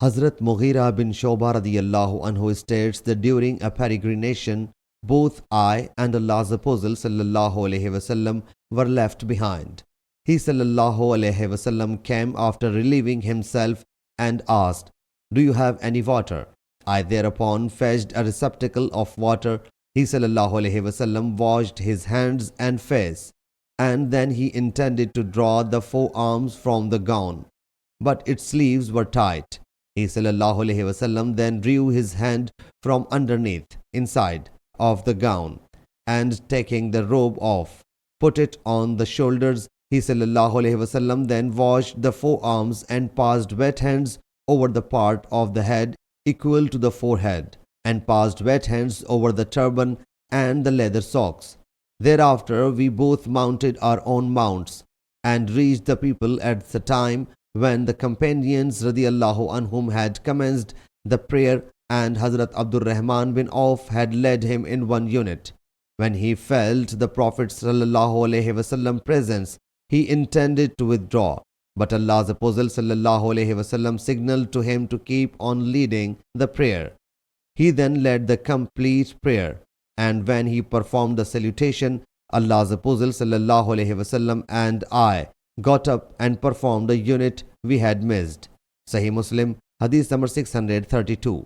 Hazrat Mughira bin Shoba radiyallahu anhu states that during a peregrination, both I and Allah's Apostle sallallahu alaihi wasallam were left behind. He sallallahu alaihi wasallam came after relieving himself and asked, "Do you have any water?" I thereupon fetched a receptacle of water. He sallallahu alaihi wasallam washed his hands and face, and then he intended to draw the forearms from the gown, but its sleeves were tight. He sallallahu alaihi wasallam then drew his hand from underneath, inside of the gown, and taking the robe off, put it on the shoulders. He sallallahu alaihi wasallam then washed the forearms and passed wet hands over the part of the head equal to the forehead, and passed wet hands over the turban and the leather socks. Thereafter we both mounted our own mounts and reached the people at the time when the companions radiallahu anhum had commenced the prayer, and Hazrat Abdul Rahman bin Auf had led him in one unit. When he felt the Prophet sallallahu alaihi wasallam presence, he intended to withdraw, but Allah's Apostle sallallahu alaihi wasallam signaled to him to keep on leading the prayer. He then led the complete prayer, and when he performed the salutation, Allah's Apostle sallallahu alaihi wasallam and I got up and performed the unit we had missed. Sahih Muslim Hadith number 632.